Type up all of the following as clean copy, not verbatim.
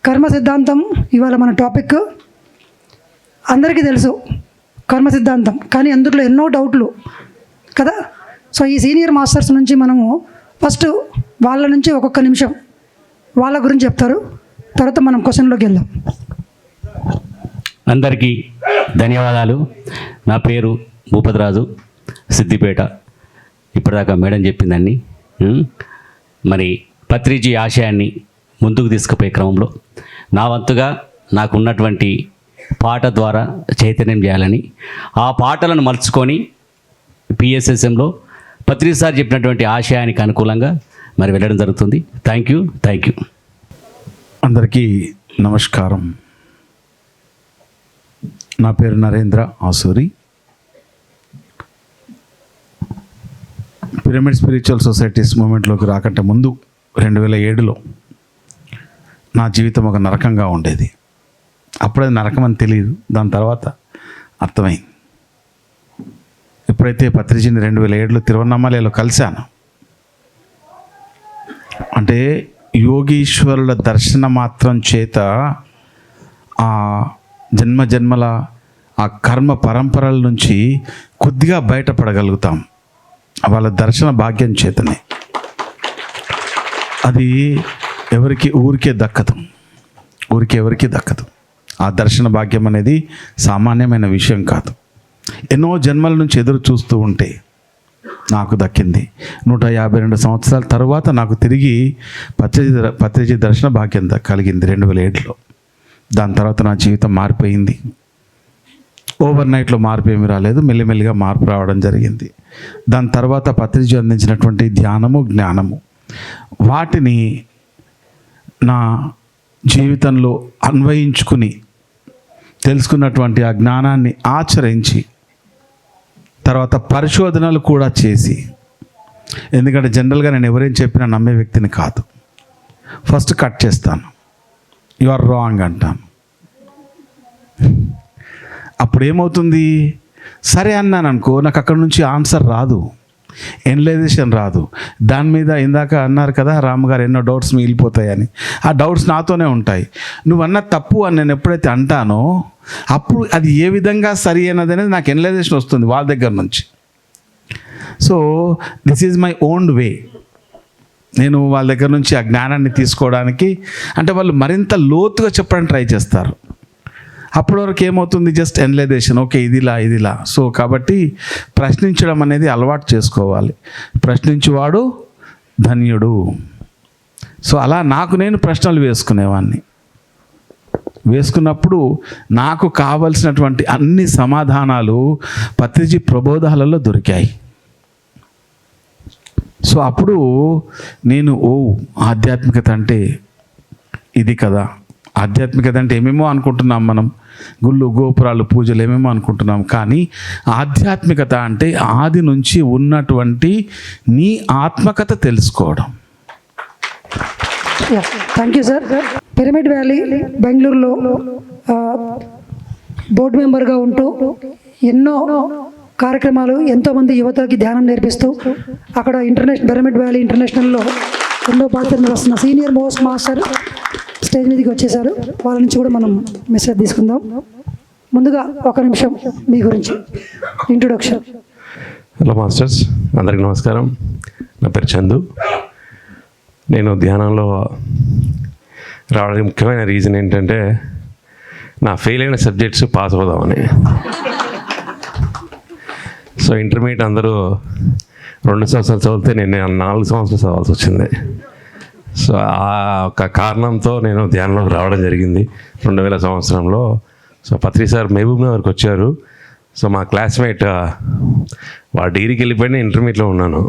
కర్మ సిద్ధాంతం ఇవాళ మన టాపిక్. అందరికీ తెలుసు కర్మ సిద్ధాంతం, కానీ అందులో ఎన్నో డౌట్లు కదా. సో ఈ సీనియర్ మాస్టర్స్ నుంచి మనము ఫస్ట్ వాళ్ళ నుంచి ఒక్కొక్క నిమిషం వాళ్ళ గురించి చెప్తారు, తర్వాత మనం క్వశ్చన్లోకి వెళ్దాం. అందరికీ ధన్యవాదాలు. నా పేరు భూపతిరాజు, సిద్దిపేట. ఇప్పటిదాకా మేడం చెప్పిందాన్ని. మరి పత్రిజీ ఆశయాన్ని ముందుకు తీసుకుపోయే క్రమంలో నా వంతుగా నాకున్నటువంటి పాట ద్వారా చైతన్యం చేయాలని, ఆ పాటలను మలుచుకొని పిఎస్ఎస్ఎంలో పత్రిజీ సార్ చెప్పినటువంటి ఆశయానికి అనుకూలంగా మరి వెళ్ళడం జరుగుతుంది. Thank you. అందరికీ నమస్కారం. నా పేరు Narendra Asuri. Pyramid spiritual societies మూమెంట్లోకి రాకంటే ముందు 2007లో నా జీవితం ఒక నరకంగా ఉండేది. అప్పుడే నరకం అని తెలియదు, దాని తర్వాత అర్థమైంది. ఎప్పుడైతే పత్రిజీని 2007లో తిరువన్నామలలో కలిశాను, అంటే యోగీశ్వరుల దర్శన మాత్రం చేత ఆ జన్మల ఆ కర్మ పరంపరల నుంచి కొద్దిగా బయటపడగలుగుతాం వాళ్ళ దర్శన భాగ్యం చేతనే. అది ఊరికే దక్కదు. ఎవరికి దక్కదు. ఆ దర్శన భాగ్యం అనేది సామాన్యమైన విషయం కాదు. ఎన్నో జన్మల నుంచి ఎదురు చూస్తూ ఉంటే నాకు దక్కింది. 152 సంవత్సరాల తరువాత నాకు తిరిగి పత్రిజీ దర్శన భాగ్యం కలిగింది 2007లో. దాని తర్వాత నా జీవితం మారిపోయింది. ఓవర్ నైట్లో మార్పు ఏమీ రాలేదు, మెల్లిమెల్లిగా మార్పు రావడం జరిగింది. దాని తర్వాత పత్రిజీ అందించినటువంటి ధ్యానము, జ్ఞానము, వాటిని నా జీవితంలో అన్వయించుకుని తెలుసుకున్నటువంటి ఆ జ్ఞానాన్ని ఆచరించి తర్వాత పరిశోధనలు కూడా చేసి, ఎందుకంటే జనరల్గా నేను ఎవరేం చెప్పినా నమ్మే వ్యక్తిని కాదు. ఫస్ట్ కట్ చేస్తాను, యు ఆర్ రాంగ్ అంటాను. అప్పుడు ఏమవుతుంది, సరే అన్నాను అనుకో, నాకు అక్కడ నుంచి ఆన్సర్ రాదు, ఎనలైజేషన్ రాదు. దాని మీద ఇందాక అన్నారు కదా రాముగారు, ఎన్నో డౌట్స్ మిగిలిపోతాయని. ఆ డౌట్స్ నాతోనే ఉంటాయి. నువ్వు అన్న తప్పు అని నేను ఎప్పుడైతే అంటానో అప్పుడు అది ఏ విధంగా సరి అయినది అనేది నాకు ఎనలైజేషన్ వస్తుంది వాళ్ళ దగ్గర నుంచి. So this is my own way. నేను వాళ్ళ దగ్గర నుంచి ఆ జ్ఞానాన్ని తీసుకోవడానికి, అంటే వాళ్ళు మరింత లోతుగా చెప్పడానికి ట్రై చేస్తారు. అప్పటి వరకు ఏమవుతుంది, జస్ట్ ఎనలైజేషన్, ఓకే ఇదిలా. సో కాబట్టి ప్రశ్నించడం అనేది అలవాటు చేసుకోవాలి. ప్రశ్నించేవాడు ధన్యుడు. సో అలా నాకు నేను ప్రశ్నలు వేసుకున్నప్పుడు నాకు కావలసినటువంటి అన్ని సమాధానాలు పత్రిజీ ప్రబోధాలలో దొరికాయి. సో అప్పుడు నేను ఆధ్యాత్మికత అంటే ఇది కదా. ఆధ్యాత్మికత అంటే ఏమేమో అనుకుంటున్నాం మనం, గుళ్ళు గోపురాలు పూజలు ఏమేమో అనుకుంటున్నాం. కానీ ఆధ్యాత్మికత అంటే ఆది నుంచి ఉన్నటువంటి నీ ఆత్మకథ తెలుసుకోవడం. Thank you sir. Pyramid valley బెంగళూరులో బోర్డు మెంబర్గా ఉంటూ ఎన్నో కార్యక్రమాలు, ఎంతోమంది యువతకి ధ్యానం నేర్పిస్తూ అక్కడ పిరమిడ్ వ్యాలీ ఇంటర్నేషనల్లో ఎన్నో పాత్రలు వస్తున్న సీనియర్ మోస్ట్ మాస్టర్ స్టేజ్ మీదకి వచ్చేసారు. వాళ్ళ నుంచి కూడా మనం మెసేజ్ తీసుకుందాం. ముందుగా 1 నిమిషం మీ గురించి ఇంట్రొడక్షన్. హలో మాస్టర్స్, అందరికీ నమస్కారం. నా పేరు చందు. నేను ధ్యానంలో రావడానికి ముఖ్యమైన రీజన్ ఏంటంటే నా ఫెయిల్ అయిన సబ్జెక్ట్స్ పాస్ అవుదామని. సో ఇంటర్మీడియట్ అందరూ 2 సంవత్సరాలు చదివితే నేను 4 సంవత్సరాలు చదవాల్సి వచ్చింది. సో ఆ ఒక కారణంతో నేను ధ్యానంలోకి రావడం జరిగింది 2000 సంవత్సరంలో. సో పత్రి సార్ మహబూబ్ నగర్కి వచ్చారు. సో మా క్లాస్మేట్ వాడు డిగ్రీకి వెళ్ళిపోయినా ఇంటర్మీడియట్లో ఉన్నాను.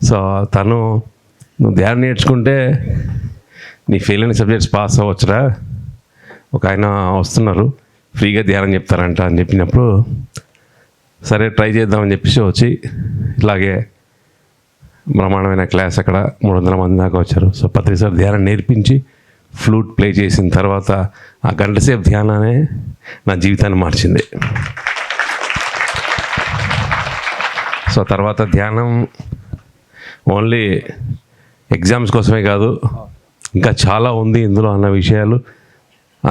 సో తను, నువ్వు ధ్యానం నేర్చుకుంటే నీ ఫెయిల్ అయిన సబ్జెక్ట్స్ పాస్ అవ్వచ్చురా, ఒక ఆయన వస్తున్నారు ఫ్రీగా ధ్యానం చెప్తారంట అని చెప్పినప్పుడు సరే ట్రై చేద్దామని చెప్పేసి వచ్చి ఇలాగే బ్రహ్మాండమైన క్లాస్, అక్కడ 300 మంది దాకా వచ్చారు. సో పత్రి సార్ ధ్యానం నేర్పించి ఫ్లూట్ ప్లే చేసిన తర్వాత ఆ గంటసేపు ధ్యానానే నా జీవితాన్ని మార్చింది. సో తర్వాత ధ్యానం ఓన్లీ ఎగ్జామ్స్ కోసమే కాదు, ఇంకా చాలా ఉంది ఇందులో అన్న విషయాలు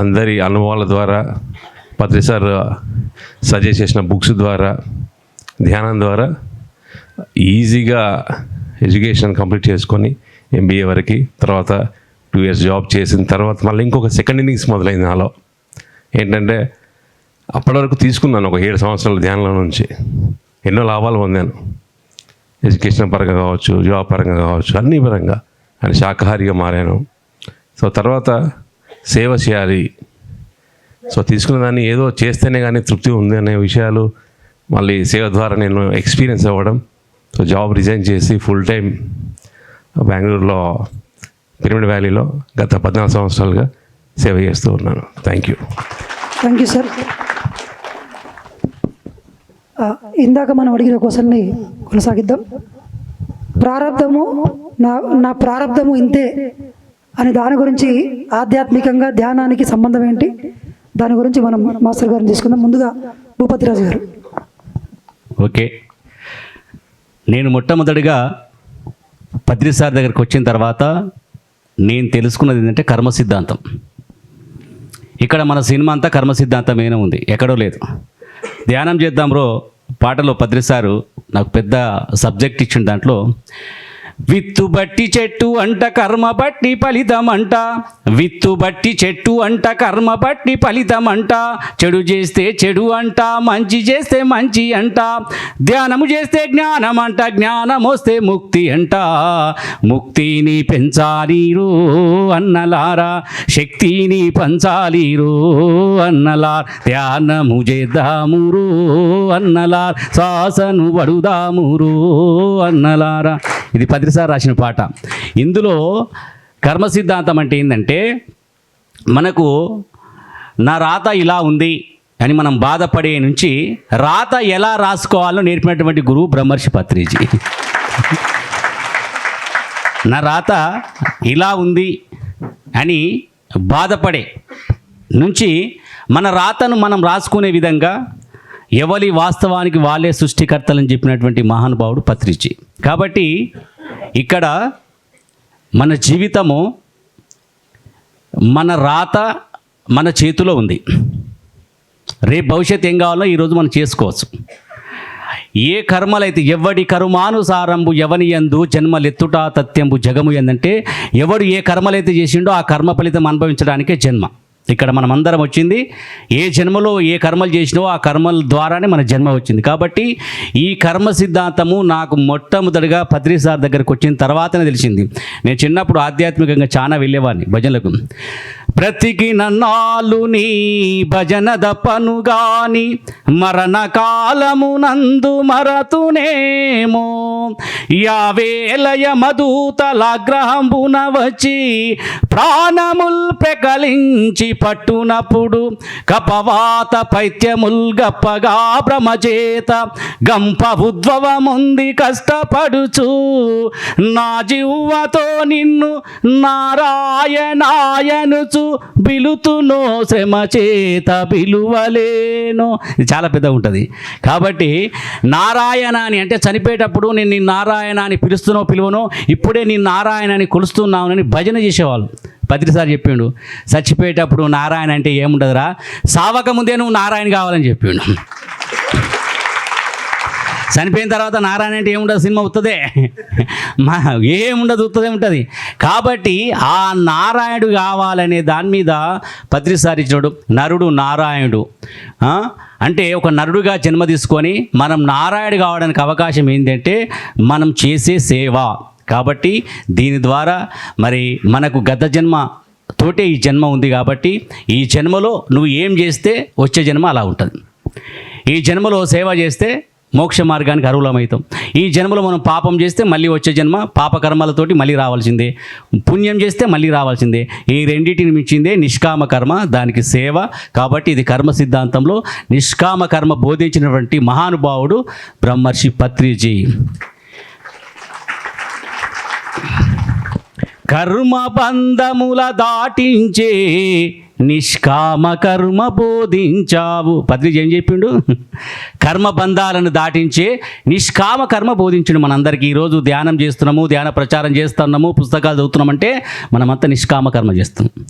అందరి అనుభవాల ద్వారా, పత్రి సార్ సజెస్ట్ చేసిన బుక్స్ ద్వారా, ధ్యానం ద్వారా ఈజీగా ఎడ్యుకేషన్ కంప్లీట్ చేసుకొని MBA వరకు, తర్వాత 2 years జాబ్ చేసిన తర్వాత మళ్ళీ ఇంకొక సెకండ్ ఇన్నింగ్స్ మొదలైంది నాలో. ఏంటంటే అప్పటి వరకు తీసుకున్నాను ఒక 7 సంవత్సరాల ధ్యానంలో నుంచి ఎన్నో లాభాలు పొందాను. ఎడ్యుకేషన్ పరంగా కావచ్చు, జాబ్ పరంగా కావచ్చు, అన్ని పరంగా. అని శాకాహారిగా మారాను. సో తర్వాత సేవ చేయాలి, సో తీసుకున్న దాన్ని ఏదో చేస్తేనే కానీ తృప్తి ఉంది అనే విషయాలు మళ్ళీ సేవ ద్వారా నేను ఎక్స్పీరియన్స్ అవ్వడం. సో జాబ్ రిజైన్ చేసి ఫుల్ టైం బెంగళూరులో పిరమిడ్ వ్యాలీలో గత 14 సంవత్సరాలుగా సేవ చేస్తూ ఉన్నాను. Thank you sir. ఇందాక మనం అడిగిన క్వశ్చన్ని కొనసాగిద్దాం. ప్రారంధము నా ప్రారంధము ఇంతే అని దాని గురించి ఆధ్యాత్మికంగా ధ్యానానికి సంబంధం ఏంటి, దాని గురించి మనం మాస్టర్ గారిని తీసుకుందాం. ముందుగా భూపతిరాజు గారు. ఓకే, నేను మొట్టమొదటిగా పత్రి సార్ దగ్గరికి వచ్చిన తర్వాత నేను తెలుసుకున్నది ఏంటంటే కర్మ సిద్ధాంతం. ఇక్కడ మన సినిమా అంతా కర్మ సిద్ధాంతమేనే ఉంది, ఎక్కడో లేదు. ధ్యానం చేద్దాం బ్రో పాటలో పత్రి సారు నాకు పెద్ద సబ్జెక్ట్ ఇచ్చిన దాంట్లో, విత్తు బట్టి చెట్టు అంట కర్మ బట్టి ఫలితం అంట, విత్తు బట్టి చెట్టు అంట కర్మ బట్టి ఫలితం అంట, చెడు చేస్తే చెడు అంట, మంచి చేస్తే మంచి అంట, ధ్యానము చేస్తే జ్ఞానం అంట, జ్ఞానం వస్తే ముక్తి అంట, ముక్తిని పెంచాలిరో అన్నలారా, శక్తిని పంచాలిరో అన్నలార్, ధ్యానము చేద్దామురో అన్నలార్, శ్వాసను పడుదామురో అన్నలారా. ఇది పత్రి సార్ రాసిన పాట. ఇందులో కర్మ సిద్ధాంతం అంటే ఏంటంటే, మనకు నా రాత ఇలా ఉంది అని మనం బాధపడే నుంచి రాత ఎలా రాసుకోవాలో నేర్పినటువంటి గురువు బ్రహ్మర్షి పత్రిజీ. నా రాత ఇలా ఉంది అని బాధపడే నుంచి మన రాతను మనం రాసుకునే విధంగా ఎవరి వాస్తవానికి వాళ్ళే సృష్టికర్తలని చెప్పినటువంటి మహానుభావుడు పత్రిజీ. కాబట్టి ఇక్కడ మన జీవితము, మన రాత మన చేతిలో ఉంది. రేపు భవిష్యత్తు ఏం కావాలో ఈరోజు మనం చేసుకోవచ్చు. ఏ కర్మలైతే ఎవడి కర్మానుసారంబు ఎవని యందు జన్మలెత్తుట తథ్యంబు జగము ఎందంటే, ఎవడు ఏ కర్మలైతే చేసిండో ఆ కర్మ ఫలితం అనుభవించడానికే జన్మ. ఇక్కడ మనం అందరం వచ్చింది ఏ జన్మలో ఏ కర్మలు చేసినావో ఆ కర్మల ద్వారానే మన జన్మ వచ్చింది. కాబట్టి ఈ కర్మ సిద్ధాంతము నాకు మొట్టమొదటిగా పత్రి సార్ దగ్గరకు వచ్చిన తర్వాతనే తెలిసింది. నేను చిన్నప్పుడు ఆధ్యాత్మికంగా చాలా వెళ్ళేవాడిని భజనలకు. బ్రతికి నన్నాళ్ళు నీ భజన దప్పనుగాని మరణ కాలమునందు మరతునేమో, యావేలయ మధూతలాగ్రహంబున వచ్చి ప్రాణముల్ పెకలించి పట్టునప్పుడు, కపవాత పైత్యముల్ గప్పగా భ్రమచేత గంప ఉద్భవముంది కష్టపడుచు, నా జివ్వతో నిన్ను నారాయణాయనుచు బిలుతునో శ్రమ చేత బిలువలేనో. ఇది చాలా పెద్దగా ఉంటుంది. కాబట్టి నారాయణ అని అంటే చనిపోయేటప్పుడు నేను నీ నారాయణ అని పిలువనో ఇప్పుడే నీ నారాయణ అని కొలుస్తున్నావునని భజన చేసేవాళ్ళు. పత్రి సార్ చెప్పిండు, చచ్చిపోయేటప్పుడు నారాయణ అంటే ఏముండదురా, సావక ముందే నువ్వు నారాయణ కావాలని చెప్పిండు. చనిపోయిన తర్వాత నారాయణ అంటే ఏముండదు, సినిమా ఉత్తదే, ఏముండదు, ఉత్తదే ఉంటుంది. కాబట్టి ఆ నారాయణుడు కావాలనే దాని మీద పత్రి సార్ ఇచ్చినాడు. నరుడు నారాయణుడు అంటే ఒక నరుడుగా జన్మ తీసుకొని మనం నారాయణుడు కావడానికి అవకాశం ఏంటంటే మనం చేసే సేవ. కాబట్టి దీని ద్వారా మరి మనకు గత జన్మ తోటే ఈ జన్మ ఉంది. కాబట్టి ఈ జన్మలో నువ్వు ఏం చేస్తే వచ్చే జన్మ అలా ఉంటుంది. ఈ జన్మలో సేవ చేస్తే మోక్ష మార్గానికి అర్హులమవుతాం. ఈ జన్మలో మనం పాపం చేస్తే మళ్ళీ వచ్చే జన్మ పాపకర్మలతోటి మళ్ళీ రావాల్సిందే, పుణ్యం చేస్తే మళ్ళీ రావాల్సిందే. ఈ రెండింటిని మించిందే నిష్కామ కర్మ, దానికి సేవ. కాబట్టి ఇది కర్మ సిద్ధాంతంలో నిష్కామ కర్మ బోధించినటువంటి మహానుభావుడు బ్రహ్మర్షి పత్రిజీ. కర్మ బంధముల దాటించే నిష్కామ కర్మ బోధించావు. పత్రిక ఏం చెప్పిండు? కర్మబంధాలను దాటించే నిష్కామ కర్మ బోధించుడు మనందరికీ. ఈరోజు ధ్యానం చేస్తున్నాము, ధ్యాన ప్రచారం చేస్తున్నాము, పుస్తకాలు చదువుతున్నామంటే మనమంతా నిష్కామ కర్మ చేస్తున్నాం.